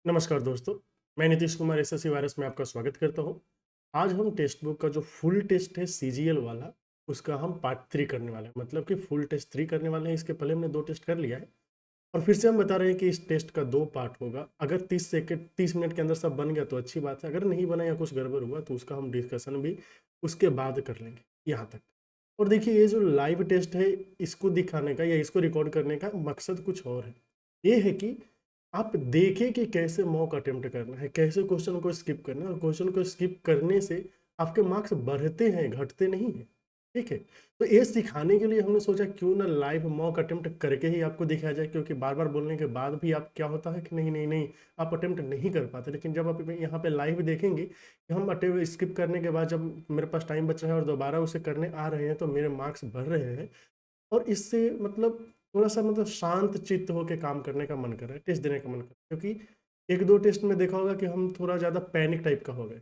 नमस्कार दोस्तों, मैं नीतीश कुमार एसएससी वायरस में आपका स्वागत करता हूं। आज हम टेक्स्ट बुक का जो फुल टेस्ट है सीजीएल वाला, उसका हम पार्ट 3 करने वाले हैं। मतलब कि फुल टेस्ट 3 करने वाले हैं। इसके पहले हमने 2 टेस्ट कर लिया है और फिर से हम बता रहे हैं कि इस टेस्ट का 2 पार्ट होगा। अगर 30 मिनट के अंदर सब बन गया तो अच्छी बात है, अगर नहीं बना या कुछ गड़बड़ हुआ तो उसका हम डिस्कशन भी उसके बाद कर लेंगे, यहाँ तक। और देखिए, ये जो लाइव टेस्ट है, इसको दिखाने का या इसको रिकॉर्ड करने का मकसद कुछ और है। ये है कि आप देखें कि कैसे मॉक अटेम्प्ट करना है, कैसे क्वेश्चन को स्किप करना है, और क्वेश्चन को स्किप करने से आपके मार्क्स बढ़ते हैं, घटते नहीं हैं। ठीक है, तो ये सिखाने के लिए हमने सोचा क्यों ना लाइव मॉक अटेम्प्ट करके ही आपको दिखाया जाए, क्योंकि बार बार बोलने के बाद भी आप क्या होता है कि नहीं नहीं नहीं, आप अटेम्प्ट नहीं कर पाते। लेकिन जब आप यहाँ पे लाइव देखेंगे कि हम अटेम्प्ट स्किप करने के बाद जब मेरे पास टाइम बच रहा है और दोबारा उसे करने आ रहे हैं, तो मेरे मार्क्स बढ़ रहे हैं। और इससे मतलब थोड़ा सा मतलब शांत चित्त होकर काम करने का मन कर रहा है, टेस्ट देने का मन कर रहा है। क्योंकि एक दो टेस्ट में देखा होगा कि हम थोड़ा ज़्यादा पैनिक टाइप का हो गए।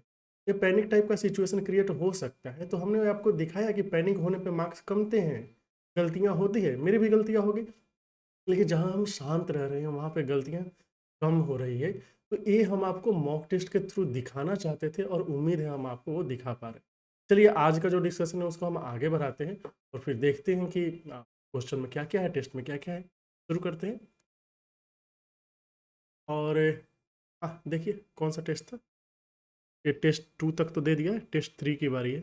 ये पैनिक टाइप का सिचुएशन क्रिएट हो सकता है, तो हमने आपको दिखाया कि पैनिक होने पे मार्क्स कमते हैं, गलतियां होती है, मेरी भी गलतियां होगी। लेकिन जहां हम शांत रह रहे हैं वहां पे गलतियां कम हो रही है। तो ये हम आपको मॉक टेस्ट के थ्रू दिखाना चाहते थे और उम्मीद है हम आपको वो दिखा पा रहे हैं। चलिए, आज का जो डिस्कशन है उसको हम आगे बढ़ाते हैं और फिर देखते हैं कि क्वेश्चन में क्या क्या है, टेस्ट में क्या क्या है। शुरू करते हैं। और देखिए कौन सा टेस्ट था। ये टेस्ट 2 तक तो दे दिया है, टेस्ट 3 की बारी है।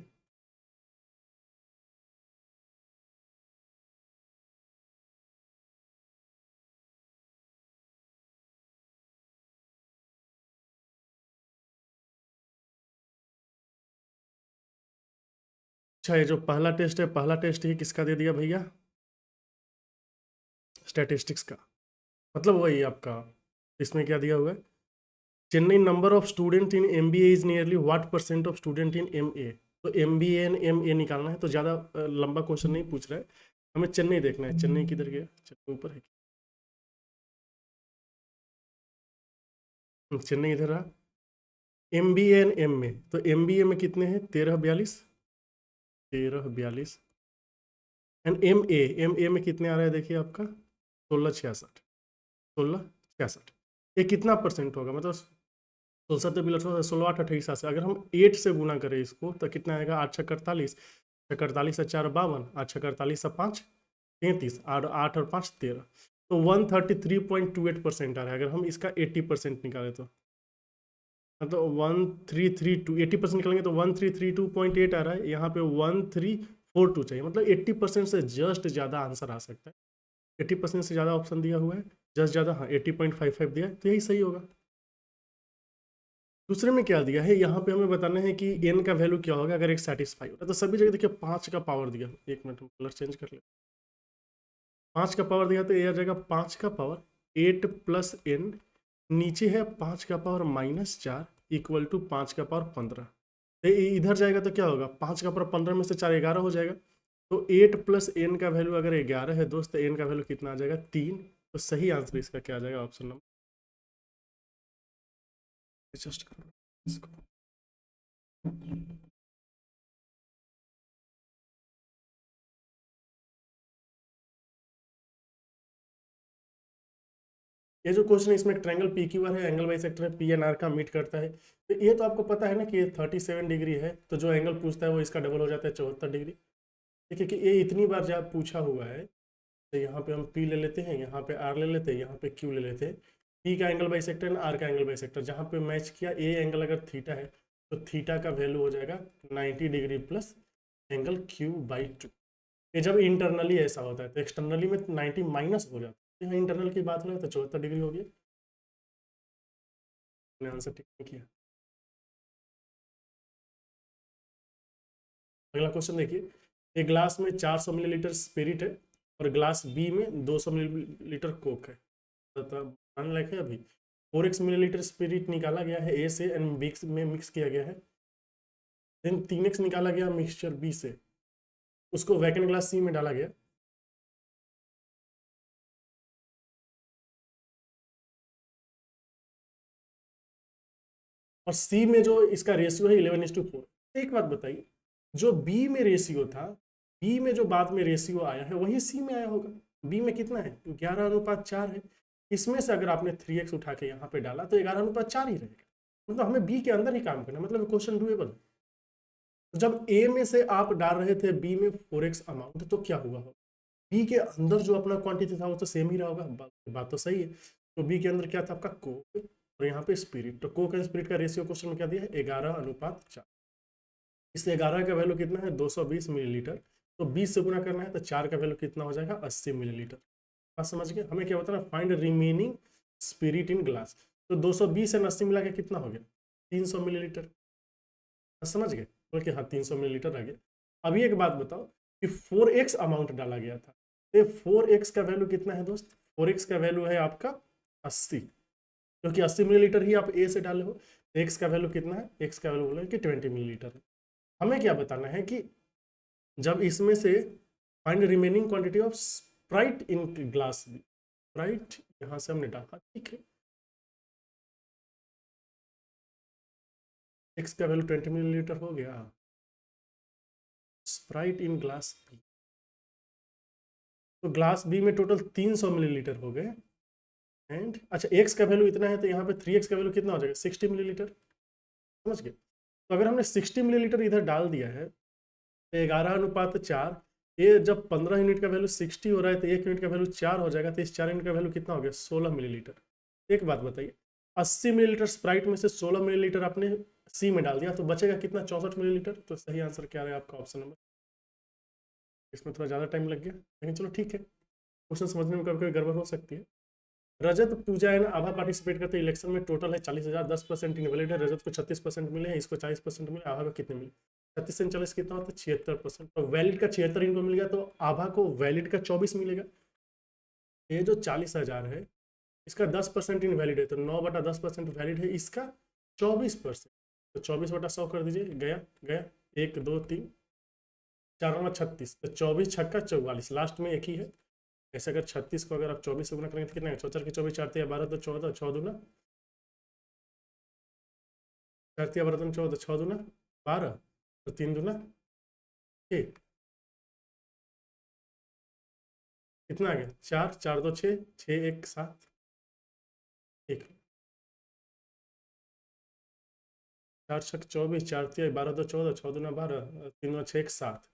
अच्छा, ये जो पहला टेस्ट है, पहला टेस्ट ही किसका दे दिया भैया? स्टैटिस्टिक्स का। मतलब वही आपका, इसमें क्या दिया हुआ है? Chennai number of student in MBA is nearly what percent of student in MA. तो एमबीए एंड एमए निकालना है, तो ज़्यादा लंबा क्वेश्चन नहीं पूछ रहा है। हमें चेन्नई देखना है। चेन्नई किधर गया? चेन्नई ऊपर है। चेन्नई इधर रहा। एमबीए एंड एमए, तो एमबीए में कितने हैं? 1342। 1342। एंड एमए में कितने आ रहे हैं? देखिए आपका 1666। 1666। ये कितना परसेंट होगा? मतलब 16 16 8 28 अगर हम 8 से गुना करें इसको तो कितना आएगा? 8 छक 48, 48 से 4 52, 8 छक 48 से 5 33, 8 और 5 13। तो 133.28% आ रहा है। अगर हम इसका 80% निकालें तो मतलब 1332, 80% निकालेंगे तो 1332.8 आ रहा है। यहाँ पे 1342 चाहिए, मतलब 80% से जस्ट ज़्यादा आंसर आ सकता है। 80% से ज़्यादा ऑप्शन दिया हुआ है, जस्ट ज़्यादा, हाँ 80.55 दिया है, तो यही सही होगा। दूसरे में क्या दिया है? यहाँ पे हमें बताना है कि n का वैल्यू क्या होगा अगर एक सेटिस्फाई होता है। तो सभी जगह देखिए 5 का पावर दिया। एक मिनट, हम कलर चेंज कर ले। 5 का पावर दिया तो ये आ जाएगा 5 का पावर 8 प्लस n, नीचे है 5 का पावर -4 इक्वल टू 5 का पावर 15। तो इधर जाएगा तो क्या होगा? 5 का पावर 15 में से 4 11 हो जाएगा। तो 8 प्लस n का वैल्यू अगर 11 है दोस्त, तो n का वैल्यू कितना आ जाएगा? 3। तो सही आंसर इसका क्या आ जाएगा? ऑप्शन नंबर, एडजस्ट करो इसको। ये जो क्वेश्चन है इसमें ट्रायंगल पी क्यू आर है, एंगल बाइसेक्टर है, पी एन आर का मीट करता है। तो ये तो आपको पता है ना कि ये 37 डिग्री है, तो जो एंगल पूछता है वो इसका डबल हो जाता है, 74 डिग्री। देखिए कि ये इतनी बार जब पूछा हुआ है, तो यहाँ पे हम पी ले लेते हैं, यहाँ पे आर ले लेते हैं, यहाँ पे क्यू ले लेते हैं। पी का एंगल बाइसेक्टर एंड आर का एंगल बाइसेक्टर, जहाँ पे मैच किया ए एंगल अगर थीटा है तो थीटा का वैल्यू हो जाएगा 90 डिग्री प्लस एंगल क्यू/2। ये जब इंटरनली ऐसा होता है, तो एक्सटर्नली में 90 माइनस हो जाता है। यहाँ इंटरनल की बात हो रहा है तो 74 डिग्री हो गया। मैंने आंसर ठीक नहीं किया। अगला क्वेश्चन देखिए। एक ग्लास में 400 मिलीलीटर स्पिरिट है और ग्लास बी में 200 मिलीलीटर कोक है। मान लायक है अभी। 4x मिलीलीटर स्पिरिट निकाला गया है ए से एंड मिक्स में मिक्स किया गया है। देन 3x निकाला गया मिक्सचर बी से, उसको वैकेंट ग्लास सी में डाला गया। और सी में जो इसका रेशियो है 11:4। एक बात बताइए, जो बी में रेशियो था, बी में जो बाद में रेशियो आया है वही सी में आया होगा। बी में कितना है? 11:4 है। इसमें से अगर आपने 3x उठा के यहाँ पे डाला तो 11:4 ही रहेगा। मतलब हमें बी के अंदर ही काम करना, मतलब क्वेश्चन डुएबल। जब ए में से आप डाल रहे थे बी में 4x अमाउंट, तो क्या हुआ होगा, बी के अंदर जो अपना क्वांटिटी था वो तो सेम ही रहा होगा। बात तो सही है। तो बी के अंदर क्या था आपका कोक, और यहाँ पे स्पिरिट। तो कोक एंड स्पिरिट का रेशियो क्वेश्चन में क्या दिया है, 11:4। इस 11 का वैल्यू कितना है, 220 मिलीलीटर। तो 20 से गुना करना है तो 4 का वैल्यू कितना हो जाएगा, 80 मिलीलीटर। बात समझ गए। हमें क्या बताना, find remaining spirit in glass. तो 220 एंड 80 मिला के कितना हो गया, 300 मिलीलीटर। समझ गए, बल्कि हाँ 300 मिलीलीटर आ गया। अभी एक बात बताओ कि 4x अमाउंट डाला गया था, तो 4x का वैल्यू कितना है दोस्त, 4x का वैल्यू है आपका 80, क्योंकि 80 मिलीलीटर ही आप ए से डाले हो। तो x का वैल्यू कितना है, x का वैल्यू बोला कि 20 मिलीलीटर है। हमें क्या बताना है कि जब इसमें से find remaining quantity of Sprite in glass, Sprite यहां से हमने डाला, ठीक है। x का वैल्यू 20 मिलीलीटर हो गया, स्प्राइट इन ग्लास बी। तो ग्लास बी में टोटल 300 मिलीलीटर हो गए। एंड अच्छा x का वैल्यू इतना है तो यहाँ पे 3x का वैल्यू कितना हो जाएगा, 60 मिलीलीटर। समझ गए। तो अगर हमने 60 मिलीलीटर इधर डाल दिया है तो 11:4, ये जब 15 यूनिट का वैल्यू 60 हो रहा है तो 1 यूनिट का वैल्यू 4 हो जाएगा। तो इस 4 यूनिट का वैल्यू कितना हो गया, 16 मिलीलीटर। एक बात बताइए, 80 मिलीलीटर स्प्राइट में से 16 मिलीलीटर आपने सी में डाल दिया तो बचेगा कितना, 64 मिलीलीटर। तो सही आंसर क्या है आपका, ऑप्शन नंबर। इसमें थोड़ा ज़्यादा टाइम लग गया, लेकिन चलो ठीक है, क्वेश्चन समझने में कभी कभी गड़बड़ हो सकती है। रजत, पूजा एंड आभा पार्टिसिपेट करते इलेक्शन में, टोटल है 40,000, 10% इनवैलिड है। रजत को 36% मिले हैं, इसको 40% मिले, आभा को कितने मिले, 36 से 40 कितना होता है, 76%। तो वैलिड का 76 इनको मिल गया, तो आभा को वैलिड का 24 मिलेगा। ये जो 40,000 है इसका 10% इनवैलिड है, तो 9/10% वैलिड है, इसका 24%। तो 24/100 कर दीजिए, गया गया, 1 2 3 4 36, तो 24 छक्का 44, लास्ट में एक ही है। ऐसे अगर 36 को अगर आप 24 से गुना करेंगे तो कितना है, 4 4 की 24, 4 3 12, तो 14, 6 दूना 4 3 12, तो 14, 6 दूना 12, तो 3 दूना 6, कितना आ गया, 4 4 2 6, 6 1 7, एक 4 6 24, 4 3 12, 2 14, 6 दूना 12, 3 2 6 1 7।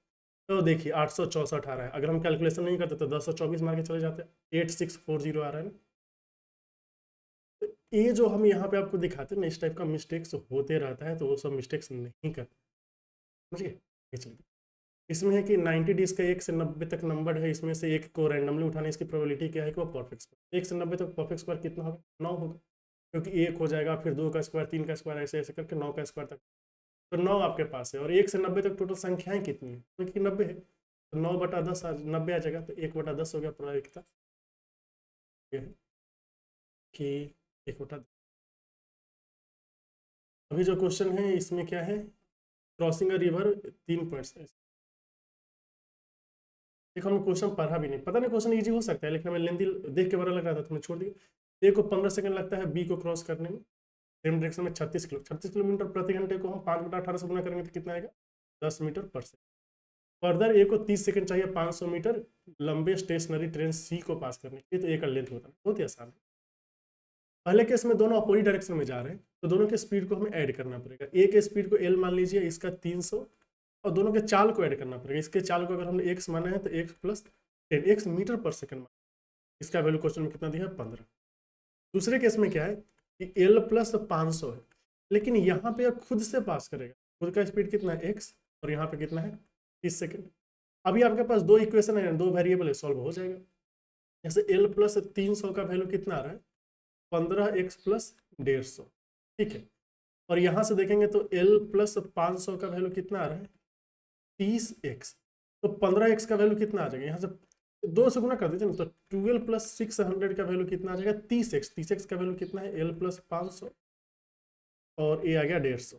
तो देखिए 864 आ रहा है। अगर हम कैलकुलेशन नहीं करते तो 1024 मार के चले जाते, 8640 आ रहा है। तो ये जो हम यहाँ पे आपको दिखाते हैं ना, इस टाइप का मिस्टेक्स होते रहता है, तो वो सब मिस्टेक्स नहीं कर, समझिए। ये चलिए, इसमें है कि 90 डेज का 1 से 90 तक नंबर है, इसमें से एक को रैंडमली उठाने, इसकी प्रोबेबिलिटी क्या है कि वो परफेक्ट स्क्वायर, 1 से 90 तक परफेक्ट स्क्वायर कितना होगा, 9 होगा, क्योंकि 1 हो जाएगा, फिर 2 का स्क्वायर, 3 का स्क्वायर, ऐसे ऐसे करके 9 का स्क्वायर तक। तो 9 आपके पास है, और 1 से 90 तक टोटल संख्याएं कितनी है, क्योंकि 90 है, तो 9/10 90 आ जाएगा, तो 1/10 हो गया प्रायिकता। ये है कि 1/10। अभी जो क्वेश्चन है इसमें क्या है, क्रॉसिंग अ रिवर 3 पॉइंट्स है। देखो हमें क्वेश्चन पढ़ा भी नहीं, पता नहीं क्वेश्चन इजी हो सकता है, लेकिन हमें लेंथी देख के बड़ा लग रहा था तो मैं छोड़ दिया। ए को 15 सेकंड लगता है बी को क्रॉस करने में, सेम डायरेक्शन में 36 किलोमीटर प्रति घंटे को हम 5/18 से गुना करेंगे तो कितना आएगा, 10 मीटर पर सेकंड। फर्दर ए को 30 सेकंड चाहिए 500 मीटर लंबे स्टेशनरी ट्रेन सी को पास करने के लिए, तो ए का लेंथ होता है, बहुत ही आसान है। पहले केस में दोनों अपोजिट डायरेक्शन में जा रहे हैं, तो दोनों के स्पीड को हमें ऐड करना पड़ेगा। ए के स्पीड को एल मान लीजिए, इसका 300, और दोनों के चाल को ऐड करना पड़ेगा। इसके चाल को अगर हमने एक्स माना है तो एक्स प्लस 10, एक्स मीटर पर सेकंड माना, इसका वैल्यू क्वेश्चन में कितना दिया है, 15। दूसरे केस में क्या है कि एल प्लस 500 है, लेकिन यहाँ पे खुद से पास करेगा, खुद का स्पीड कितना है एक्स, और यहाँ पे कितना है 30 सेकंड। अभी आपके पास दो इक्वेशन है, दो वेरिएबल है, सॉल्व हो जाएगा। जैसे एल प्लस 300 का वैल्यू कितना आ रहा है, 15x प्लस 150, ठीक है। और यहाँ से देखेंगे तो एल प्लस 500 का वैल्यू कितना आ रहा है, 30x। तो 15x का वैल्यू कितना आ जाएगा, यहाँ से 2 से गुना कर दीजिए ना, तो 12 प्लस 600 का वैल्यू कितना आ जाएगा, 30x। 30x का वैल्यू कितना है, एल प्लस 500, और ए आ गया 150,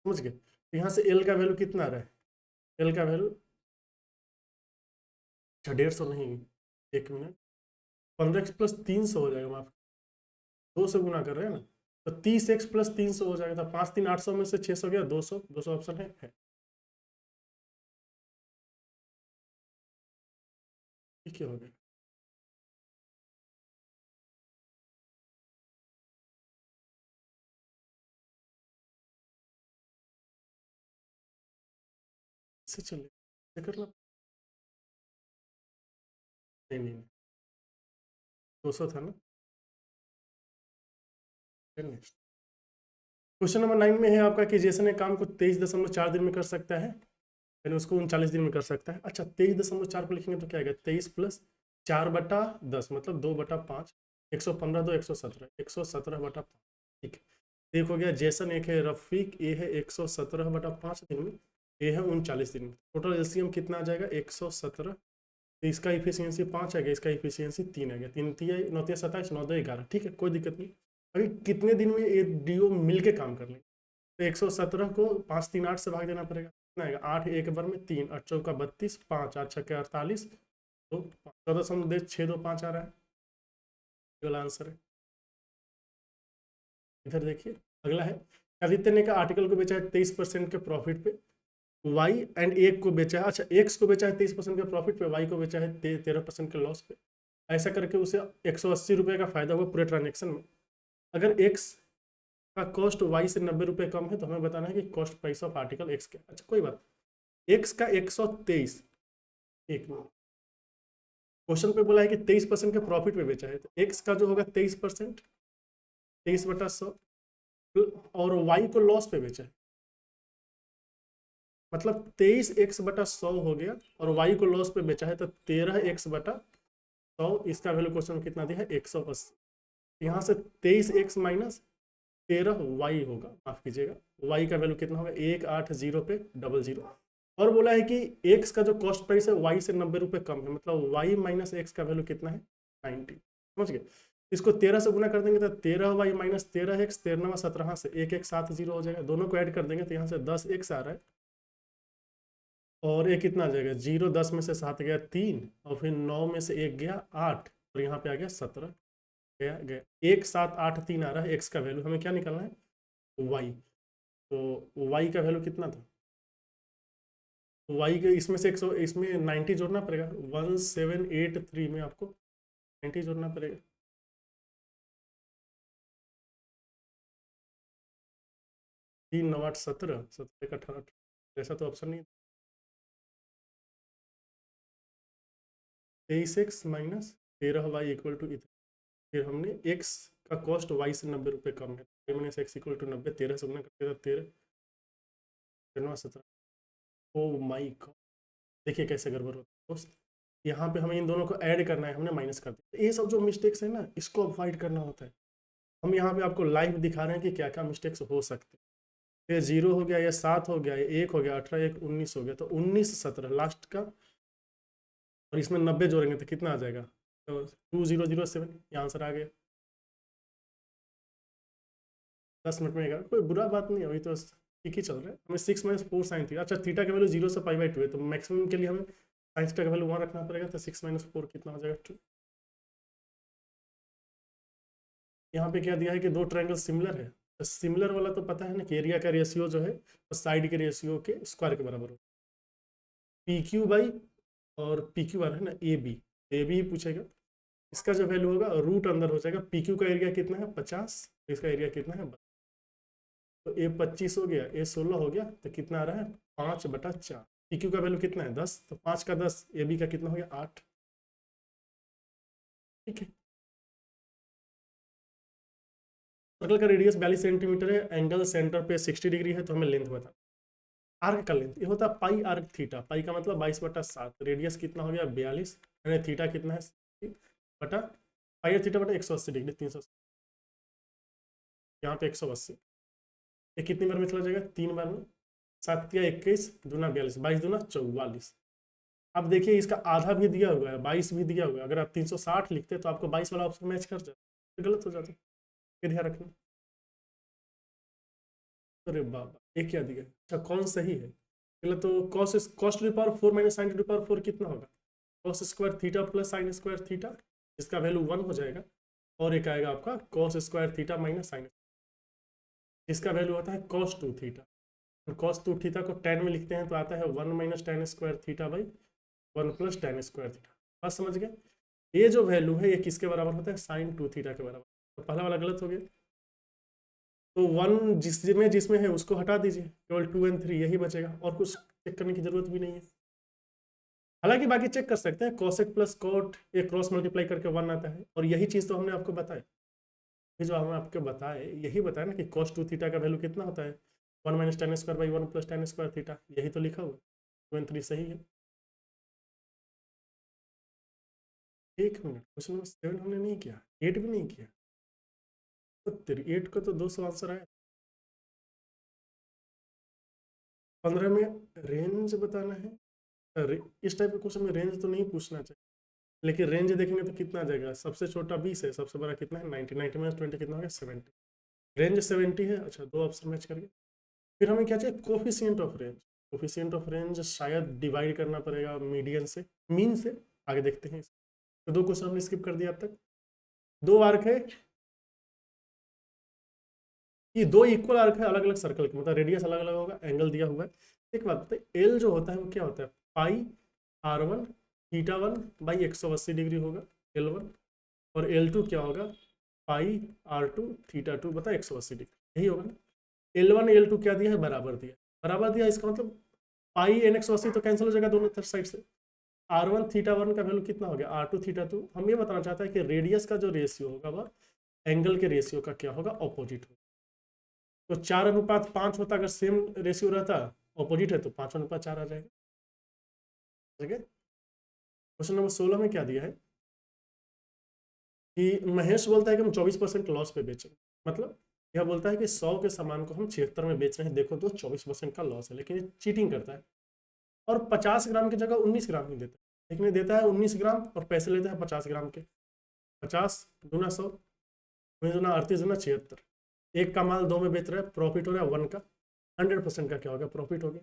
समझ गए। तो यहाँ से एल का वैल्यू कितना आ रहा है, एल का वैल्यू, अच्छा 150 नहीं, एक मिनट, 15x प्लस 300 हो जाएगा, माफ, 2 से गुना कर रहे हैं ना, तो 30x प्लस 300 हो जाएगा, तो 5 3 800 में से 600 गया, 200, 200 ऑप्शन है। ठीक है, हो गया। इससे चले ऐसे करना नहीं नहीं 200 था ना। नेक्स्ट क्वेश्चन नंबर 9 में है आपका कि जैसन एक काम को 23.4 दिन में कर सकता है, यानी उसको 39 दिन में कर सकता है। अच्छा 23.4 को लिखेंगे तो क्या आएगा 23 प्लस 4/10 मतलब 2/5, 115 दो 117, 117/5। ठीक है, एक हो गया जैसन, एक है रफीक, ये है 117/5 दिन में, ये है 39 दिन में। टोटल एलसीएम कितना आ जाएगा 117। तो इसका इफिशियंसी 5 आ गया, इसका इफिशियंसी 3 आ गया, 3 3 9 27 9 2 11। ठीक है, कोई दिक्कत नहीं। अभी कितने दिन में ये डीओ मिल के काम कर लेंगे, तो 117 को 5 3 8 से भाग देना पड़ेगा। कितना आएगा 8 एक बार में 3 8 चौका 32, 5 8 छक्के 48, तो 14.625 आ रहा है, ये वाला आंसर है। इधर देखिए अगला है, आदित्य ने का आर्टिकल को बेचा है 23% के प्रॉफिट पे, वाई एंड एक को बेचा है, अच्छा एक्स को बेचा है 23% के प्रॉफिट पे, वाई को बेचा है 13% के लॉस पे। ऐसा करके उसे 180 रुपये का फायदा हुआ पूरे ट्रांजेक्शन में। अगर एक्स का कॉस्ट वाई से 90 रुपये कम है तो हमें बताना है कि cost price of article x क्या। अच्छा कोई बात, एक्स का 123, एक मिनट, क्वेश्चन पे बोला है कि 23% के प्रॉफिट पे बेचा है, तो एक्स का जो होगा 23%, 23/100, और वाई को लॉस पे बेचा है, मतलब 23x/100 हो गया, और वाई को लॉस पे बेचा है तो 13x/100। इसका वैल्यू क्वेश्चन में कितना दिया है 180। यहाँ से 23x माइनस 13y होगा, माफ कीजिएगा, y का वैल्यू कितना होगा 180 पे 00। और बोला है कि x का जो कॉस्ट प्राइस है y से 90 रुपये कम है, मतलब y माइनस एक्स का वैल्यू कितना है 90। समझ गए, इसको 13 से गुना कर देंगे तो 13y माइनस 13x, 13 17 से 1170 हो जाएगा, दोनों को ऐड कर देंगे तो यहाँ से 10x आ रहा है, और एक कितना आ जाएगा 0, 10 में से 7 गया 3, और फिर 9 में से 1 गया 8, और यहाँ पे आ गया 17, गया गया 1783 आ रहा है। एक्स का वैल्यू हमें क्या निकालना है वाई, तो वाई का वैल्यू कितना था, वाई के इसमें से 100, इसमें 90 जोड़ना पड़ेगा, 1783 में आपको 90 जोड़ना पड़ेगा। 3 9 8 17, 17 18, ऐसा तो ऑप्शन नहीं। 23x minus 13y equal to, फिर हमने x का कॉस्ट y से 90 रुपये कम है, माइनस एक्स इक्वल टू 90, 13 से गुना करते 13 17। ओ माई गॉड, देखिए कैसे गड़बड़ होता है दोस्त, यहाँ पे हमें इन दोनों को ऐड करना है, हमने माइनस कर दिया। ये सब जो मिस्टेक्स है ना, इसको अवॉइड करना होता है। हम यहाँ पे आपको लाइव दिखा रहे हैं कि क्या क्या मिस्टेक्स हो सकते हैं। ये 0 हो गया, ये 7 हो गया, ये 1 हो गया, 18 1 19 हो गया, तो 19 17 लास्ट का, और इसमें 90 जोड़ेंगे तो कितना आ जाएगा, तो 2007, ये आंसर आ गया। 10 मिनट में आएगा, कोई बुरा बात नहीं है, अभी तो ठीक ही चल रहा है। हमें 6 माइनस 4 साइन थीटा, अच्छा थीटा का वैल्यू 0 से π/2 है, तो मैक्सिमम के लिए हमें साइन थीटा का वैल्यू 1 रखना पड़ेगा, तो 6 माइनस 4 कितना हो जाएगा 2। यहाँ पे क्या दिया है कि दो ट्रायंगल सिमिलर है, तो सिमिलर वाला तो पता है ना कि एरिया का रेशियो जो है तो साइड के रेशियो के स्क्वायर के बराबर हो, पी क्यू बाई, और पी क्यू आ रहा है ना ए बी पूछेगा, इसका जो वैल्यू होगा रूट अंदर हो जाएगा, पी क्यू का एरिया कितना है 50, इसका एरिया कितना है 32, तो ए 25 हो गया, ए 16 हो गया, तो कितना आ रहा है 5/4। पी क्यू का वैल्यू कितना है 10, तो 5 का 10, ए बी का कितना हो गया 8। ठीक है, सर्कल का रेडियस 42 सेंटीमीटर है, एंगल सेंटर पे 60 डिग्री है, तो हमें लेंथ बता। आर्क का लेंथ ये होता है पाई आर्क थीटा, पाई का मतलब 22/7, रेडियस कितना हो गया 42, यानी थीटा कितना है बटा पाई आर थीटा बटा 180 डिग्री, 300, यहाँ पे 180, ये कितनी बार में चला जाएगा 3 बार में, 7 या 21 दूना 42, 22 दूना 44। अब देखिए इसका आधा भी दिया हुआ है, 22 भी दिया हुआ है, अगर आप 360 लिखते तो आपको 22 वाला ऑप्शन मैच कर जाता, तो गलत हो जाता, ये ध्यान रखना। अरे बाबा ये क्या दिया, अच्छा कौन सही है, पहले तो cos to the power 4 minus sine to the power 4 कितना होगा, cos square theta plus sine square theta, इसका वैल्यू 1 हो जाएगा, और एक आएगा आपका cos square theta minus sine, इसका वैल्यू होता है कॉस 2 थीटा, कॉस 2 थीटा को tan में लिखते हैं तो आता है 1 minus tan square theta by 1 plus tan square theta. बस समझ गए, ये जो वैल्यू है ये किसके बराबर होता है साइन 2 थीटा के बराबर, तो पहला वाला गलत हो गया, तो 1 जिसमें है उसको हटा दीजिए, केवल 2 और 3 यही बचेगा, और कुछ चेक करने की जरूरत भी नहीं है। हालांकि बाकी चेक कर सकते हैं, कॉसेक प्लस कॉट एक क्रॉस मल्टीप्लाई करके 1 आता है, और यही चीज़ तो हमने आपको बताया, ये जो हमने आपको बताए यही बताया ना कि cos 2 थीटा का वैल्यू कितना होता है, 1 minus ten square by 1 plus ten square theta, यही तो लिखा हुआ है। 2 3 सही है। 1 मिनट, क्वेश्चन नंबर 7 हमने नहीं किया, 8 भी नहीं किया, तो 8 का तो 200 आंसर आया। 15 में रेंज बताना है। इस टाइप के क्वेश्चन में रेंज तो नहीं पूछना चाहिए, लेकिन रेंज देखेंगे तो कितना आ जाएगा, सबसे छोटा 20 है, सबसे बड़ा कितना है 90, 90 माइनस 20 कितना हो गया 70, रेंज 70 है। अच्छा, दो ऑप्शन मैच करके फिर हमें क्या चाहिए, coefficient of range. Coefficient of range शायद डिवाइड करना पड़ेगा मीडियन से, मीन से, आगे देखते हैं। तो दो क्वेश्चन हमने स्किप कर दिया अब तक। दो आर्क है, ये दो इक्वल आर्क है अलग अलग सर्कल के, मतलब रेडियस अलग अलग होगा, एंगल दिया हुआ है। एक बात बताइए, एल जो होता है वो क्या होता है, पाई r1 थीटा 1 बाई 180 डिग्री होगा L1, और L2 क्या होगा, पाई r2 थीटा 2 बता 180 डिग्री, यही होगा ना। L1 L2 क्या दिया है, बराबर दिया, बराबर दिया, इसका मतलब पाई n 180 तो कैंसिल हो जाएगा दोनों साइड से। r1 थीटा 1 का वैल्यू कितना हो गया, r2 थीटा 2। हम ये बताना चाहते हैं कि रेडियस का जो रेशियो होगा वह एंगल के रेशियो का क्या होगा, ऑपोजिट होगा। तो 4:5 होता, अगर सेम रेशियो रहता, ऑपोजिट है तो 5:4 आ जाएगा। ठीक है। क्वेश्चन नंबर 16 में क्या दिया है कि महेश बोलता है कि हम 24% लॉस पे बेचें, मतलब यह बोलता है कि 100 के सामान को हम 76 में बेच रहे हैं, देखो तो 24% का लॉस है, लेकिन ये चीटिंग करता है और 50 ग्राम की जगह 19 ग्राम ही देता है, लेकिन ये देता है 19 ग्राम और पैसे लेता है 50 ग्राम के। 50 दूना 100, 19 दूना 38 दूना 76, एक का माल 2 में बेच रहा है, प्रॉफिट हो रहा है 1 का, 100% का क्या होगा, प्रॉफिट हो गया।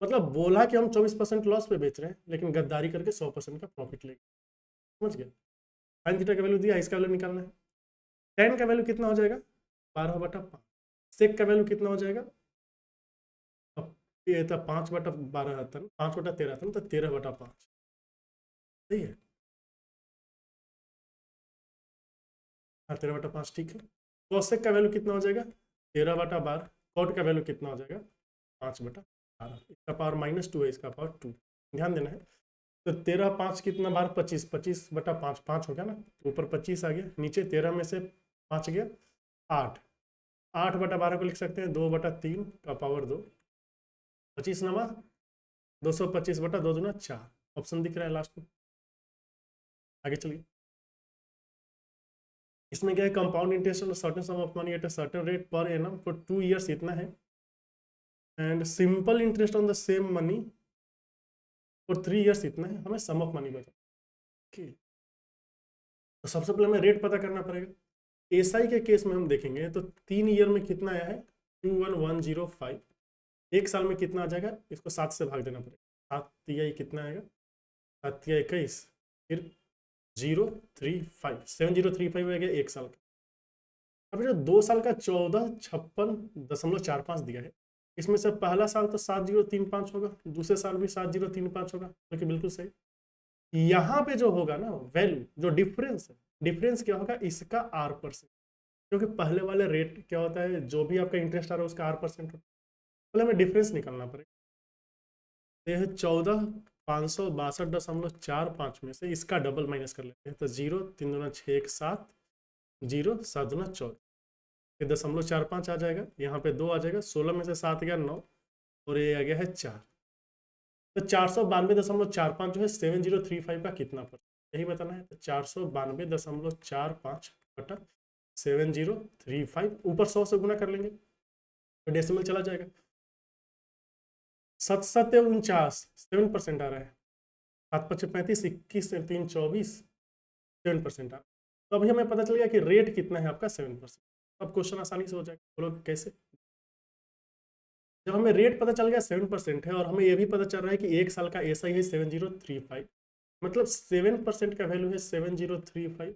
मतलब बोला कि हम 24% लॉस पे बेच रहे हैं, लेकिन गद्दारी करके 100% का प्रॉफिट लेंगे। समझ गए। साइन थीटा का वैल्यू दिया, इसका वैल्यू निकालना है। टेन का वैल्यू कितना हो जाएगा, 12/5। सेक का वैल्यू कितना हो जाएगा, अब ये था 5/12 आता है, 5/13 आता है, तो 13/5, सही है। हाँ, 13/5 ठीक है। कॉसेक का वैल्यू कितना हो जाएगा, 13/12। कॉट का वैल्यू कितना हो जाएगा, 5/12। इसका पावर -2 है, इसका पावर 2, ध्यान देना है। तो 13/5 कितना बार, 25, 25/5, 5 हो गया ना, ऊपर 25 आ गया, नीचे 13 में से 5 गया 8, 8/12 को लिख सकते हैं 2/3 का पावर 2, 25 नमा 225/2 दूना 4, ऑप्शन दिख रहा है लास्ट में। आगे चलिए। इसमें क्या है, compound interest on certain some of money at a certain rate per annum for 2 years इतना है, and simple interest on the same money for 3 years इतना है, हमें सम ऑफ मनी बता। ठीक, तो सबसे पहले हमें रेट पता करना पड़ेगा। एसआई के केस में हम देखेंगे तो 3 ईयर में कितना आया है, 21105, एक साल में कितना आ जाएगा, इसको 7 से भाग देना पड़ेगा, 7 तिया कितना आएगा, 7 तिया 21, फिर 035, 7035 हो गया एक साल का। अब जो 2 साल का 1456.45 दिया है, इसमें से पहला साल तो 7035 होगा, दूसरे साल भी 7035 होगा, जो कि बिल्कुल सही। यहाँ पे जो होगा ना वैल्यू, जो डिफरेंस है, डिफरेंस क्या होगा, इसका R%, क्योंकि पहले वाले रेट क्या होता है, जो भी आपका इंटरेस्ट आ रहा है उसका R% होता है, पहले हमें डिफरेंस निकालना पड़ेगा। तो यह 14,562.45 में से इसका डबल माइनस कर लेते हैं, तो 0 3 दूना 6 1 7, 0 7 दूना 14, ये 0.45 आ जाएगा, यहाँ पे 2 आ जाएगा, 16 में से 7 गया 9, और ये आ गया है 4, तो 492.45 जो है 7035 का कितना पर, यही बताना है। तो 492.45 बटा 7035, ऊपर 100 से गुना कर लेंगे तो डेसिमल चला जाएगा। 7/7 7% आ रहा है, 7×5 = 35, 21 से 3 24, 7% आ रहा है। तो अभी हमें पता चल गया कि रेट कितना है आपका 7%। अब क्वेश्चन आसानी से हो जाएगा, बोलो कैसे। जब हमें रेट पता चल गया 7% है, और हमें यह भी पता चल रहा है कि एक साल का एसआई है 7035, मतलब 7% का वैल्यू है 7035,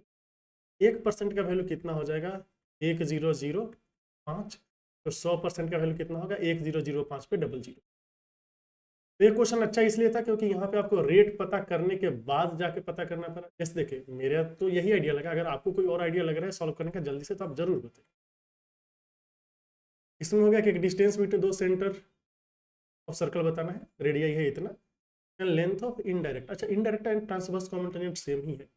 1% का वैल्यू कितना हो जाएगा 1005, तो 100% का वैल्यू कितना होगा 1005 पे 00। तो ये क्वेश्चन अच्छा इसलिए था क्योंकि यहाँ पे आपको रेट पता करने के बाद जाके पता करना पड़ा। जैसे देखिए, मेरा तो यही आइडिया लगा, अगर आपको कोई और आइडिया लग रहा है सॉल्व करने का जल्दी से तो आप जरूर बताइए। इसमें हो गया कि डिस्टेंस बिटवीन दो सेंटर ऑफ सर्कल बताना है, रेडियाई है इतना, एंड लेंथ ऑफ इनडायरेक्ट। अच्छा, indirect and transverse common tangent same ही है,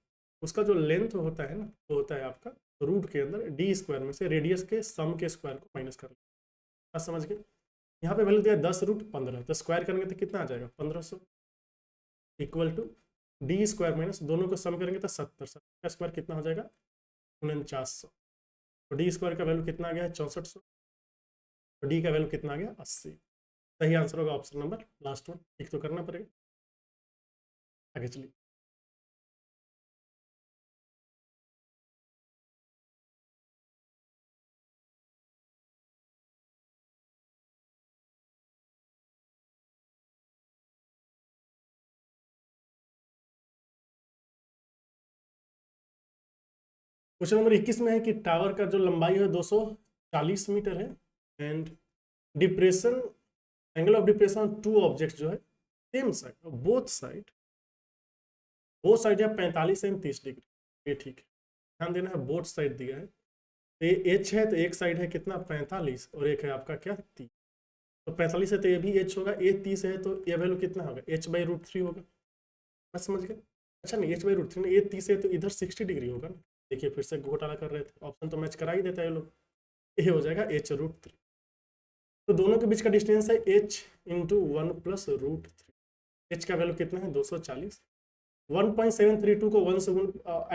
उसका जो लेंथ होता है ना वो होता है आपका रूट के अंदर डी स्क्वायर में से रेडियस के सम के स्क्वायर को माइनस कर लें। बात समझ गए? यहाँ पे वैल्यू दिया 10√15, तो स्क्वायर करेंगे तो कितना आ जाएगा 1500 equal to D square minus दोनों को सम करेंगे तो 70 का स्क्वायर कितना हो जाएगा 4900। तो डी स्क्वायर का वैल्यू कितना आ गया है 6400, तो डी का वैल्यू कितना आ गया 80। सही आंसर होगा ऑप्शन नंबर लास्ट वन, ठीक तो करना पड़ेगा। आगे चलिए। क्वेश्चन नंबर 21 में है कि टावर का जो लंबाई है 240 मीटर है and depression, angle of depression on to object जो है सेम साइड, बोथ साइड या 45 एंड 30 डिग्री, ये ठीक है। ध्यान देना है बोथ साइड दिया है, तो ये एच है तो एक साइड है कितना 45 और एक है आपका क्या 30, तो 45 है तो ये भी एच होगा, ये 30 है तो ये वैल्यू कितना होगा h/√3 होगा। बस समझ गए? अच्छा नहीं, h/√3 ये 30 है तो इधर 60 डिग्री होगा ना। देखिए फिर से घोटाला कर रहे थे, ऑप्शन तो मैच करा ही देता है ये लोग, ये हो जाएगा h√3। तो दोनों के बीच का डिस्टेंस है h इंटू 1 + √3। h का वैल्यू कितना है 240, 1.732 को 1 से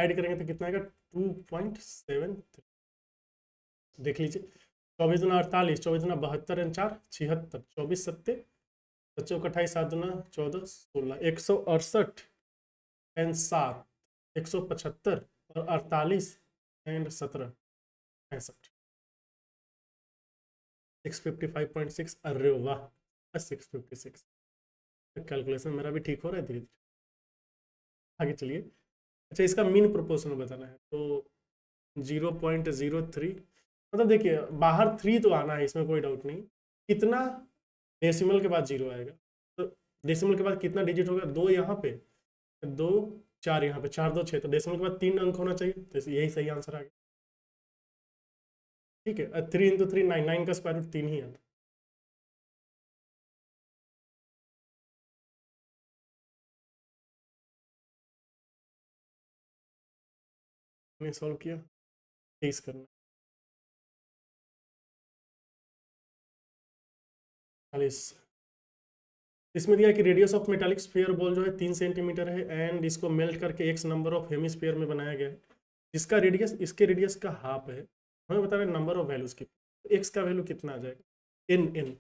ऐड करेंगे तो कितना आएगा 2.73। देख लीजिए 24 दूना 48, 24 दूना 72 एंड 4 76, 24 सत्ते 28 7 दूना 14 16, 168 एंड 7 175 और 48 एंड 17 65, 655.6। अरे वाह 656। कैलकुलेशन मेरा भी ठीक हो रहा है धीरे धीरे। आगे चलिए। अच्छा, इसका मीन प्रोपोर्शन बताना है, तो 0.03, मतलब देखिए बाहर 3 तो आना है, इसमें कोई डाउट नहीं। कितना डेसिमल के बाद 0 आएगा, तो डेसिमल के बाद कितना डिजिट होगा 2 यहाँ पे, 2 4 यहाँ पे, 4 2 6, तो डेसिमल के बाद 3 अंक होना चाहिए, तो यही सही आंसर आ गया। ठीक है, 3 × 3 9, 9 का स्क्वायर रूट 3 ही आता है। सॉल्व किया 23 करना 40। इसमें दिया कि radius of metallic sphere ball जो है 3 सेंटीमीटर है एंड इसको मेल्ट करके एक्स नंबर ऑफ हेमिस्फीयर में बनाया गया है, जिसका रेडियस इसके रेडियस का हाफ है। हमें बता रहे नंबर ऑफ वैल्यूज की, एक्स का वैल्यू कितना आ जाएगा एन।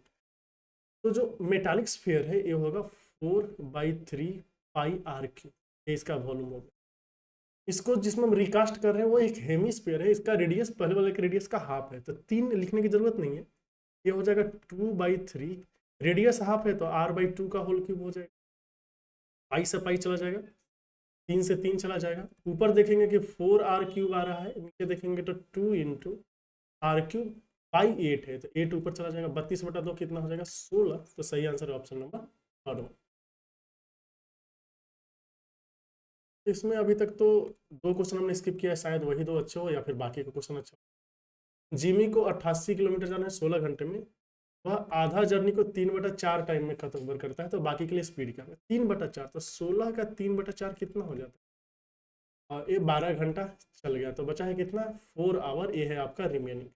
तो जो मेटालिक स्फीयर है ये होगा 4/3πr3, ये इसका वॉल्यूम होगा। इसको जिसमें हम रिकास्ट कर रहे हैं वो एक हेमिस्फीयर है, इसका रेडियस पहले वाले के रेडियस का हाफ है, तो 3 लिखने की जरूरत नहीं है, ये हो जाएगा 2/3, रेडियस हाफ है तो r/2 का होल क्यूब हो जाएगा, पाई से पाई चला जाएगा, 3 से 3 चला जाएगा, ऊपर देखेंगे कि 4r³ आ रहा है, नीचे देखेंगे तो 2 × r³ पाई 8 है, तो 8 ऊपर चला जाएगा, 32/2 कितना हो जाएगा 16। तो सही आंसर है ऑप्शन नंबर थर्ड वन। इसमें अभी तक तो 2 क्वेश्चन हमने स्किप किया है, शायद वही 2 अच्छे हो या फिर बाकी का क्वेश्चन अच्छा हो। जिमी को 88 किलोमीटर जाना है 16 घंटे में, वह आधा जर्नी को 3/4 टाइम में खत्म करता है, तो बाकी के लिए स्पीड क्या है 3/4, तो 16 का 3/4 कितना हो जाता है, और ये 12 घंटा चल गया, तो बचा है कितना 4 आवर, ये है आपका रिमेनिंग,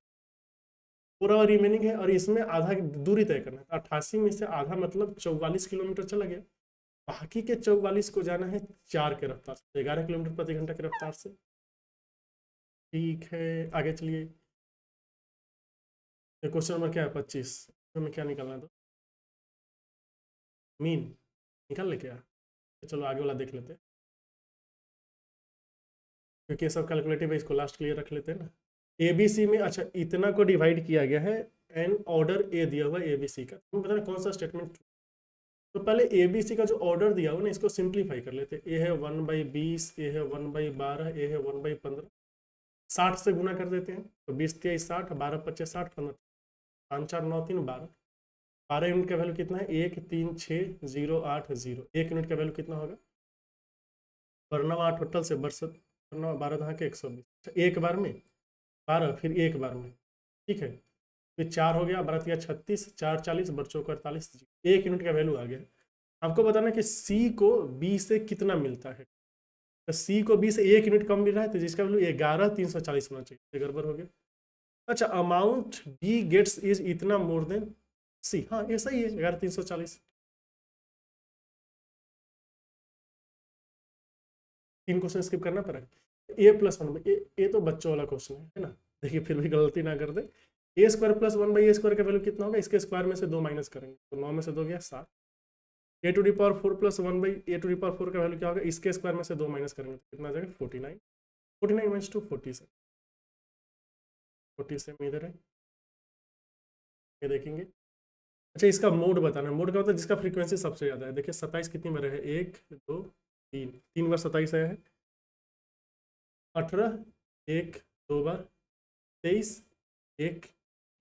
4 आवर रिमेनिंग है, और इसमें आधा दूरी तय करना है, 88 में से आधा मतलब 44 किलोमीटर चला गया, बाकी के 44 को जाना है 4 के रफ्तार से, 11 किलोमीटर प्रति घंटा के रफ्तार से। ठीक है आगे चलिए। क्वेश्चन नंबर क्या है 25 में क्या निकालना है, तो मीन निकाल ले क्या, चलो आगे वाला देख लेते हैं, क्योंकि ये सब कैलकुलेटिव है, इसको लास्ट क्लियर रख लेते हैं ना। एबीसी में अच्छा इतना को डिवाइड किया गया है एंड ऑर्डर ए दिया हुआ है एबीसी का, तो बता कौन सा स्टेटमेंट। तो पहले एबीसी का जो ऑर्डर दिया हुआ ना इसको सिंप्लीफाई कर लेते हैं, ए है 1/20, ए है 1/12, ए है 1/15, 60 से गुना कर देते हैं, तो 20 23 60, 12 25 60, 15 5 4 9 3 12, 12 यूनिट का वैल्यू कितना है 13608 1 यूनिट का वैल्यू कितना होगा, बरनवा टोटल से बरसत, बरनवा 12 दहा के 120, एक बार में 12 फिर एक बार में, ठीक है, फिर 4 हो गया, 12 36, 4 40, बच्चों को 48, 1 यूनिट का वैल्यू आ गया। आपको बताना कि सी को बी से कितना मिलता है। तो सी को बी से 1 यूनिट कम मिल रहा है, तो जिसका वैल्यू 11,340 होना चाहिए। ये गड़बड़ हो गया। अच्छा, अमाउंट बी गेट्स इज इतना मोर देन सी। हाँ, ये सही है, 11,340। 3 क्वेश्चन स्किप करना पड़ा। a+1 ये तो बच्चों वाला क्वेश्चन है ना। देखिए फिर भी गलती ना कर दे। a² + 1/a² का वैल्यू कितना होगा, इसके स्क्वायर में से 2 माइनस करेंगे तो 9 में से 2 गया 7। a⁴ + 1/a⁴ का वैल्यू क्या होगा, इसके स्क्वायर में से 2 माइनस करेंगे तो कितना आ जाएगा 49। 49 माइनस 2 47। 47 इधर है, ये देखेंगे। अच्छा, इसका मोड बताना है। मोड का मतलब जिसका फ्रीक्वेंसी सबसे ज़्यादा है। देखिए 27 कितनी बार है, 1 2 3, 3 बार 27 आया है। 18 1 2 बार, 23 1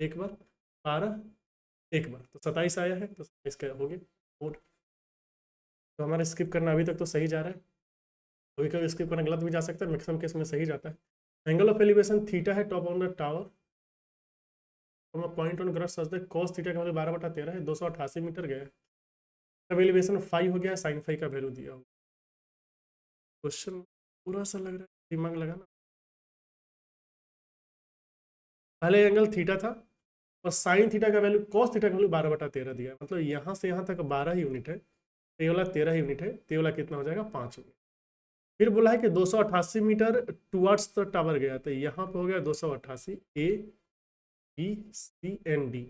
1 बार, 12 1 बार, तो 27 आया है। तो 27 का हो गया मोड। तो हमारा स्किप करना अभी तक तो सही जा रहा है। कभी कभी स्किप करना गलत भी जा सकता है, मैक्सिमम केस में सही जाता है। एंगल ऑफ एलिवेशन थीटा है टॉप ऑन द टावर। तो point on graph search they, cos theta का वैल्यू 12/13 है, 288 मीटर गया है। अब एलिवेशन 5 हो गया है, साइन 5 का वैल्यू दिया हो। क्वेश्चन पूरा सा लग रहा है, दिमाग लगाना। पहले एंगल थीटा था और साइन थीटा का वैल्यू, कॉस थीटा का वैल्यू 12/13 दिया है। मतलब यहाँ से यहाँ तक 12 यूनिट है, तो ये वाला 13 यूनिट है, तो ये वाला कितना हो जाएगा 5 यूनिट। फिर बोला है कि 288 मीटर टुवर्ड्स द टावर गया, तो यहाँ पे हो गया 288 A B C and D.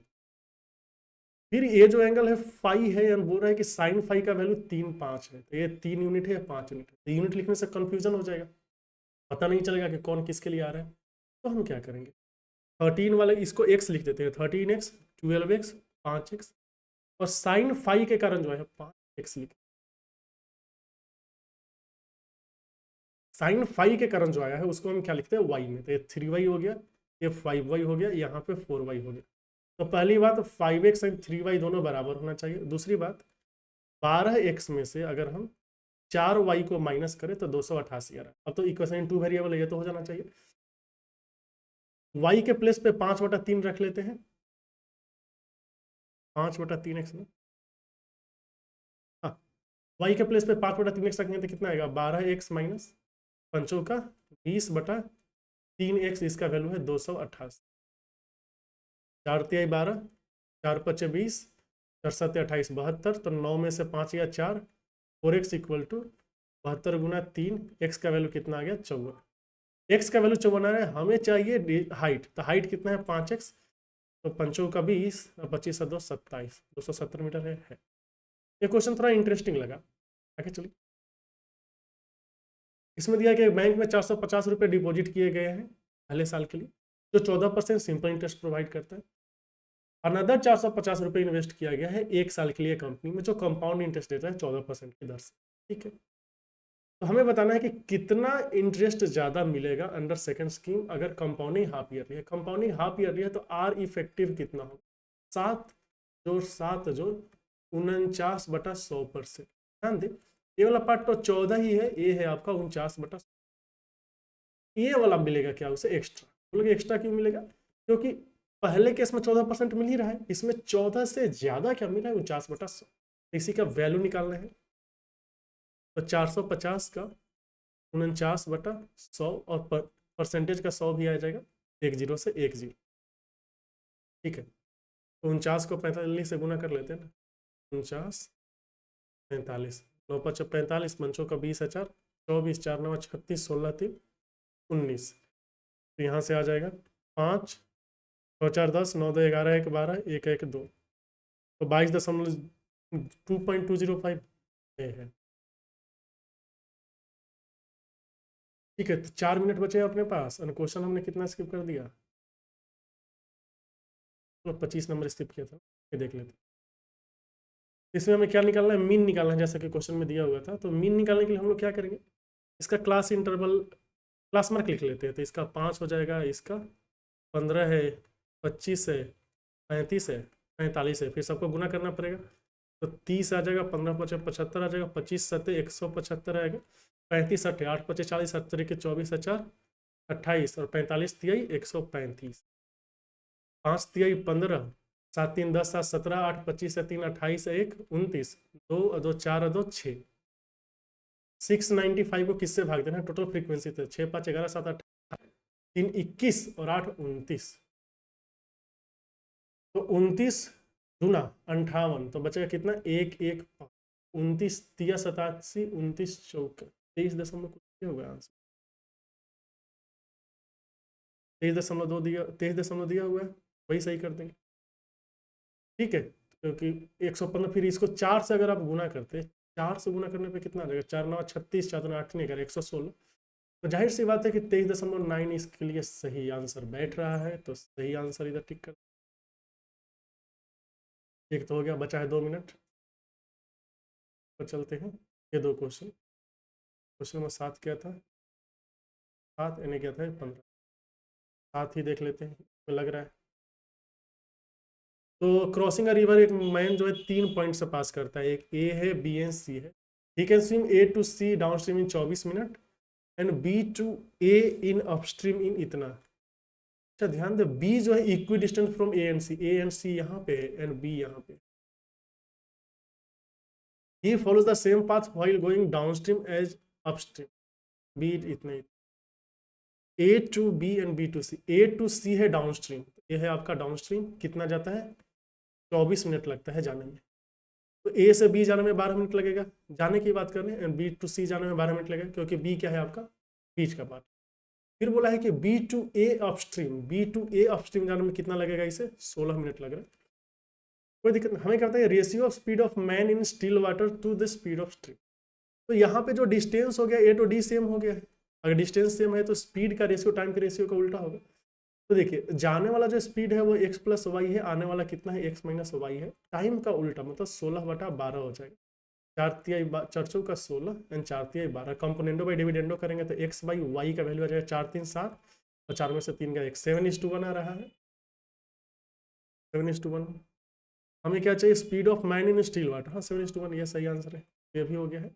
फिर ये जो एंगल है फाई है, हम बोल रहा है कि साइन फाई का वैल्यू 3 5 है, तो ये 3 यूनिट है या 5 यूनिट है। तो यूनिट लिखने से कंफ्यूजन हो जाएगा, पता नहीं चलेगा कि कौन किसके लिए आ रहा है। तो हम क्या करेंगे, 13 वाले इसको x लिख देते हैं, 13x 12x 5x, और साइन फाई के कारण जो है 5x लिख। साइन फाई के कारण जो आया है उसको हम क्या लिखते हैं y में, तो ये 3y हो गया, ये 5y हो गया, यहाँ पे 4y हो गया। तो पहली बात 5x एंड 3y दोनों बराबर होना चाहिए। दूसरी बात 12x में से अगर हम 4y को माइनस करें तो 288 आ रहा है। अब तो इक्वेशन 2 वेरिएबल है, ये तो हो जाना चाहिए। y के प्लेस पे 5/3 रख लेते हैं, 5/3x में। हाँ, y के प्लेस पे 5/3x रखेंगे तो कितना आएगा, 12x माइनस पंचों का 20/3x, इसका वैल्यू है 288। 4 तिहाई 12, 4 पचे 20, 4 7 28 72, तो 9 में से 5 या 4, 4x इक्वल टू 72 गुना 3, x का वैल्यू कितना आ गया 54। x का वैल्यू 54 आ रहा है, हमें चाहिए हाइट, तो हाइट कितना है 5x, तो पंचों का 20 और 25 2 27, 270 मीटर है। ये क्वेश्चन थोड़ा इंटरेस्टिंग लगा। आगे चलिए। इसमें दिया कि बैंक में 450 रुपये डिपॉजिट किए गए हैं पहले साल के लिए, जो 14% सिंपल इंटरेस्ट प्रोवाइड करता है। अनदर 450 रुपये इन्वेस्ट किया गया है 1 साल के लिए कंपनी में, जो कंपाउंड इंटरेस्ट देता है 14% की दर से। ठीक है, तो हमें बताना है कि कितना इंटरेस्ट ज़्यादा मिलेगा अंडर सेकंड स्कीम अगर कंपाउंडिंग हाफ ईयरली है। कंपाउंडिंग हाफ ईयरली है तो आर इफेक्टिव कितना हो, 7 + 7 = 49/100%। ध्यान दें, ये वाला पार्ट तो 14 ही है, ये है आपका 49/100। ये वाला मिलेगा क्या उसे एक्स्ट्रा, बोलोगे एक्स्ट्रा क्यों मिलेगा, क्योंकि पहले केस में 14% मिल ही रहा है, इसमें 14 से ज्यादा क्या मिल रहा है 49/100। इसी का वैल्यू निकालना है, तो 450 का 49/100 और परसेंटेज का 100 भी आ जाएगा, 1 0 से 1 0। ठीक है, तो 49 को 45 से गुना कर लेते हैं ना, 49 45, 9 5 45, पंचों का 20 4, 24 4 9 36, 16 3 19। तो यहाँ से आ जाएगा 5 6 4 10, 9 2 11 1 12 1 1 2, तो 22.205 है। ठीक है, तो 4 मिनट बचे हैं अपने पास, और क्वेश्चन हमने कितना स्किप कर दिया, तो 25 नंबर स्किप किया था, ये देख लेते हैं। इसमें हमें क्या निकालना है, मीन निकालना है, जैसा कि क्वेश्चन में दिया हुआ था। तो मीन निकालने के लिए हम लोग क्या करेंगे, इसका क्लास इंटरवल क्लास मार्क लिख लेते हैं। तो इसका 5 हो जाएगा, इसका 15 है, 25 है, 35 है, 45 है, फिर सबको गुना करना पड़ेगा। तो 30 आ जाएगा, 15 5 75 आ जाएगा, 25 7 175 आएगा, 35 8 8 5 40, 7 24 4 28, और 45 तिहाई 135, 5 तिहाई 15, 7 3 10 7 17 8 25 3 28 1 29 2 2 4 2 6 695 को किससे भाग देना है? टोटल फ्रीक्वेंसी थे 6 5 11 7 8 3 21 और 8 29, तो 29 दूना 58, तो बचेगा कितना? 1 1 29 तिया 87 29 चौका 23 दशमलव कुछ होगा आंसर। 23.2 दिया, 23 दिया हुआ है, वही सही कर देंगे। ठीक है, क्योंकि 115, फिर इसको 4 से अगर आप गुना करते, 4 से गुना करने पे कितना आ जाएगा? 4 9 36, 4 8 नहीं कर 116, तो जाहिर सी बात है कि 23.9 इसके लिए सही आंसर बैठ रहा है, तो सही आंसर इधर टिक कर। एक तो हो गया, बचा है 2 मिनट, तो चलते हैं ये 2 क्वेश्चन। क्वेश्चन नंबर 7 क्या था? 7 यानी क्या था? 15। 7 ही देख लेते हैं, तो लग रहा है। तो क्रॉसिंग अ रिवर, एक मैन जो है 3 पॉइंट से पास करता है, एक ए है, बी एंड सी है। He can swim A to C downstream in 24 minute and B to A in upstream in इतना। अच्छा ध्यान दे, बी जो है equidistant from A and C यहाँ पे है एंड बी यहाँ पे। He follows the same path while going downstream as upstream, B इतने। A to B and B to C, A to C है डाउनस्ट्रीम, ये है आपका डाउनस्ट्रीम, कितना जाता है? 24 मिनट लगता है जाने में। तो ए से बी जाने में 12 मिनट लगेगा, जाने की बात कर रहे हैं, एंड बी टू सी जाने में 12 मिनट लगेगा, क्योंकि बी क्या है आपका? बीच का पार्ट। फिर बोला है कि B to A upstream, B to A upstream जाने में कितना लगेगा? इसे 16 मिनट लग रहा है। कोई दिक्कत नहीं, हमें कहता है ratio of speed of man in still water to the speed of stream. तो यहाँ पे जो डिस्टेंस हो गया, ए टू डी सेम हो गया है। अगर डिस्टेंस सेम है तो स्पीड का रेशियो टाइम के रेशियो का उल्टा होगा। तो देखिए, जाने वाला जो स्पीड है वो x प्लस वाई है, आने वाला कितना है? x माइनस वाई है। टाइम का उल्टा मतलब 16/12 हो जाएगा। 4 का 16 एंड 4 12, कंपोनेंडो बाई डिविडेंडो करेंगे तो x बाई वाई का वैल्यू आ जाएगा 4 3 7, और 4 में से 3 का 1, 7:1 आ रहा है। 7:1 हमें क्या चाहिए? Speed of man in still water. हाँ 7:1 ये सही आंसर है, ये भी हो गया है।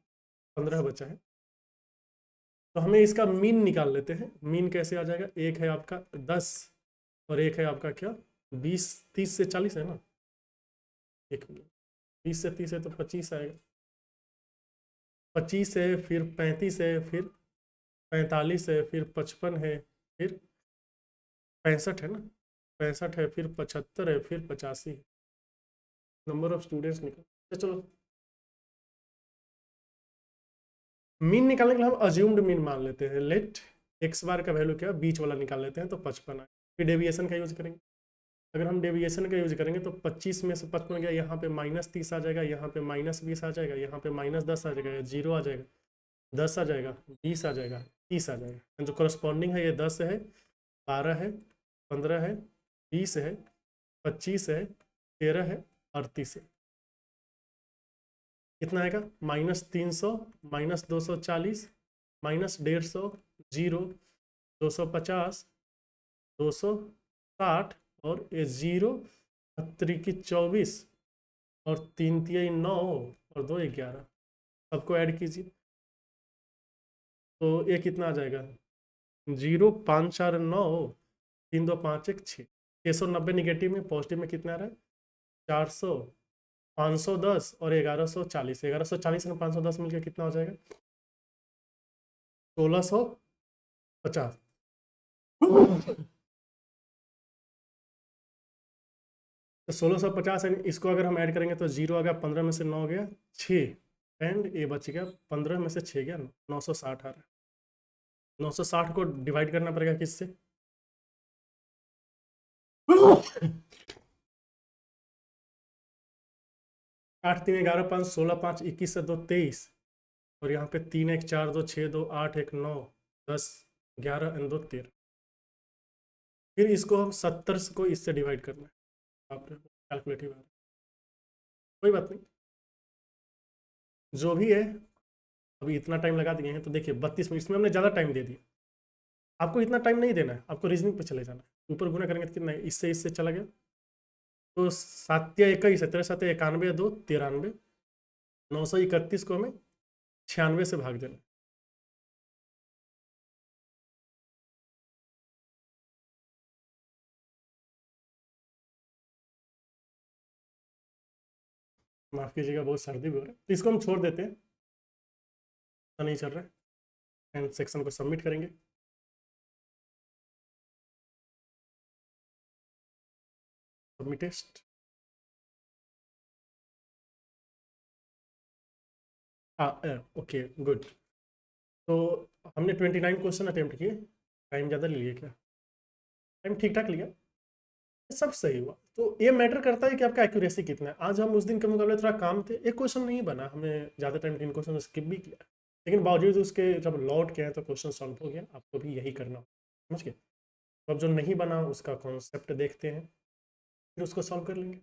15 बचा है, तो हमें इसका मीन निकाल लेते हैं। मीन कैसे आ जाएगा? एक है आपका 10 और एक है आपका क्या 20, 30 से 40 है ना, एक मिनट, 20 से 30 है तो 25 आएगा, 25 है, फिर 35 है, फिर 45 है, फिर 55 है, फिर 65 है ना, 65 है, फिर 75 है, फिर 85 है। नंबर ऑफ स्टूडेंट्स निकल, तो चलो मीन निकालने के लिए हम अज्यूम्ड मीन मान लेते हैं। लेट एक्स बार का वैल्यू क्या, बीच वाला निकाल लेते हैं, तो 55 आए। फिर डेविएशन का यूज करेंगे। अगर हम डेविएशन का यूज करेंगे तो 25 में से 55 गया, यहाँ पे -30 आ जाएगा, यहाँ पे -20 आ जाएगा, यहाँ पे -10 आ जाएगा, 0 आ जाएगा, 10 आ जाएगा, 20 आ जाएगा, 30 आ जाएगा। जो करस्पॉन्डिंग है ये 10 है, 12 है, 15 है, 20 है, 25 है, 13 है, 38 है। कितना आएगा? -300, -240, -150, 0, 250, 260 और ये 0, 24 और 3 3 9 और 2 11, सबको ऐड कीजिए तो ये कितना आ जाएगा? 0 5 4 9, 3 2 5 1 6, 690 निगेटिव में, पॉजिटिव में कितना आ रहा है? 400, 510 और 1140, 1140 में 510 मिलकर कितना हो जाएगा? 1650। तो 1650, इसको अगर हम ऐड करेंगे तो 0 आ गया, 15 में से 9 गया 6, एंड ये बच गया 15 में से 6 गया 960 आ रहा है। 960 को डिवाइड करना पड़ेगा किससे? 8 3 11 5 16 5 21 से 2 23, और यहाँ पे 3 1 4 2 6 2 8 1 9 10 11 एंड 2 13। फिर इसको हम 70 को इससे डिवाइड करना है। आपने कैलकुलेटिव है, कोई बात नहीं, जो भी है। अभी इतना टाइम लगा दिए हैं तो देखिए 32 मिनट, इसमें हमने ज़्यादा टाइम दे दिया। आपको इतना टाइम नहीं देना है, आपको रीजनिंग पे चले जाना है। ऊपर गुना करेंगे तो कितना है? इससे चला गया, तो 7 या 21, 17 7 91, 2 93, 931 को हमें 96 से भाग देना। माफ़ कीजिएगा, बहुत सर्दी भी हो रहा है, तो इसको हम छोड़ देते हैं, पता नहीं चल रहा है। एंड सेक्शन को सबमिट करेंगे। Submit test. Okay good. तो हमने 29 क्वेश्चन अटेम्प्ट किए। टाइम ज़्यादा ले लिए क्या? टाइम ठीक ठाक लिया, सब सही हुआ। तो ये मैटर करता है कि आपका एक्यूरेसी कितना है। आज हम उस दिन के मुकाबले थोड़ा काम थे, एक क्वेश्चन नहीं बना, हमें ज़्यादा टाइम 3 क्वेश्चन स्किप भी किया, लेकिन बावजूद उसके जब लौट के आए तो क्वेश्चन सॉल्व हो गया। आपको भी यही करना हो, समझ गए? तो अब जो नहीं बना उसका कॉन्सेप्ट देखते हैं, फिर उसको सॉल्व कर लेंगे।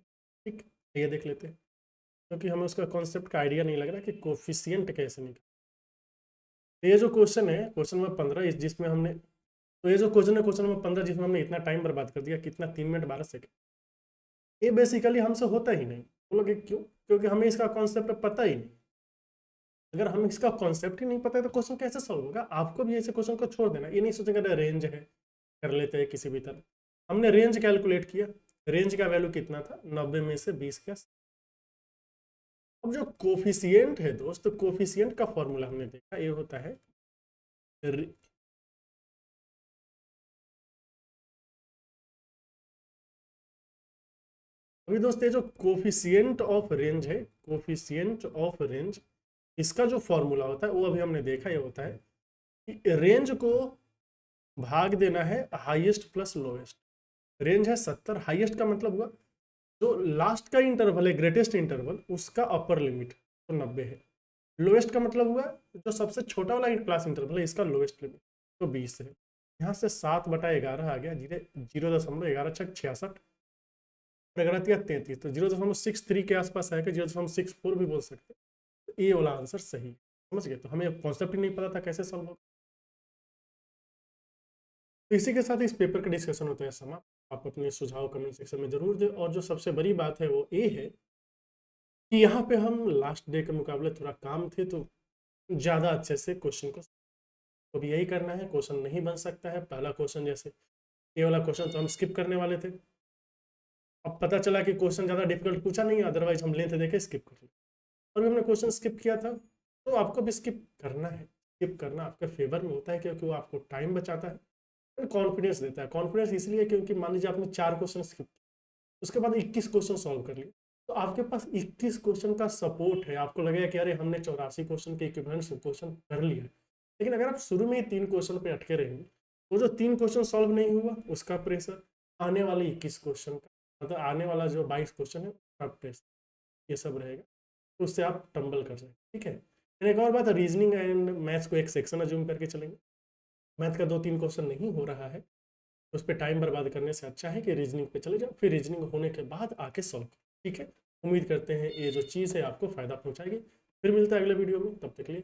ठीक, ये देख लेते हैं, क्योंकि हमें उसका कॉन्सेप्ट का आइडिया नहीं लग रहा कि कोफिशियंट कैसे निकले। तो ये जो क्वेश्चन है, क्वेश्चन नंबर 15, जिसमें हमने, तो ये जो क्वेश्चन है क्वेश्चन नंबर 15 जिसमें हमने इतना टाइम बर्बाद कर दिया, कितना, 3 मिनट 12 सेकंड, ये बेसिकली हमसे होता ही नहीं। बोलोगे क्यों? क्योंकि हमें इसका कॉन्सेप्ट पता ही नहीं। अगर हमें इसका कॉन्सेप्ट ही नहीं पता है तो क्वेश्चन कैसे सॉल्व होगा? आपको भी ऐसे क्वेश्चन को छोड़ देना, ये नहीं सोचेंगे अरे रेंज है, कर लेते हैं किसी भी तरह। हमने रेंज कैलकुलेट किया, रेंज का वैल्यू कितना था? 90 में से 20 का। अब जो कोफिशियंट है दोस्त, कोफिशियंट का फॉर्मूला हमने देखा, ये होता है अभी दोस्त ये जो कोफिशियंट ऑफ रेंज है, कोफिशियंट ऑफ रेंज, इसका जो फॉर्मूला होता है वो अभी हमने देखा, ये होता है कि रेंज को भाग देना है हाईएस्ट प्लस लोएस्ट। रेंज है 70, हाईएस्ट का मतलब हुआ जो लास्ट का इंटरवल है, ग्रेटेस्ट इंटरवल, उसका अपर लिमिट तो 90 है। लोएस्ट का मतलब हुआ जो सबसे छोटा वाला क्लास इंटरवल है, इसका लोएस्ट लिमिट तो 20 है। यहाँ से 7/11 आ गया, 0.11 प्रगतिया 33, तो 0.63 के आसपास आएगा, 0.64 भी बोल सकते हैं। तो ये वाला आंसर सही, समझ गए? तो हमें कॉन्सेप्ट ही नहीं पता था कैसे सॉल्व होगा। तो इसी के साथ इस पेपर का डिस्कशन होता है समाप्त। आप अपने सुझाव कमेंट सेक्शन में जरूर दें, और जो सबसे बड़ी बात है वो ये है कि यहाँ पे हम लास्ट डे के मुकाबले थोड़ा काम थे, तो ज़्यादा अच्छे से क्वेश्चन को, तो भी यही करना है। क्वेश्चन नहीं बन सकता है, पहला क्वेश्चन जैसे ये वाला क्वेश्चन तो हम स्किप करने वाले थे, अब पता चला कि क्वेश्चन ज़्यादा डिफिकल्ट पूछा नहीं, अदरवाइज हम लेंथ देके स्किप कर लें। और भी हमने क्वेश्चन स्किप किया था, तो आपको भी स्किप करना है। स्किप करना आपके फेवर में होता है, क्योंकि वो आपको टाइम बचाता है, कॉन्फिडेंस देता है। कॉन्फिडेंस इसलिए क्योंकि मान लीजिए आपने 4 क्वेश्चन स्किप, उसके बाद 21 क्वेश्चन सॉल्व कर लिए, तो आपके पास 21 क्वेश्चन का सपोर्ट है। आपको लगेगा कि अरे हमने 84 क्वेश्चन के इक्विवेलेंट क्वेश्चन कर लिया है। लेकिन अगर आप शुरू में ही 3 क्वेश्चन पे अटके रहेंगे, तो जो 3 क्वेश्चन सॉल्व नहीं हुआ उसका प्रेशर, आने वाले 21 क्वेश्चन का, मतलब आने वाला जो 22 क्वेश्चन है उसका प्रेशर, ये सब रहेगा, तो उससे आप टंबल कर जाएंगे। ठीक है। फिर एक और बात, रीजनिंग एंड मैथ्स को एक सेक्शन अज्यूम करके चलेंगे। मैथ का 2-3 क्वेश्चन नहीं हो रहा है, उस पर टाइम बर्बाद करने से अच्छा है कि रीजनिंग पे चले जाओ, फिर रीजनिंग होने के बाद आके सॉल्व करो। ठीक है। उम्मीद करते हैं ये जो चीज़ है आपको फ़ायदा पहुंचाएगी। फिर मिलता है अगले वीडियो में, तब तक के लिए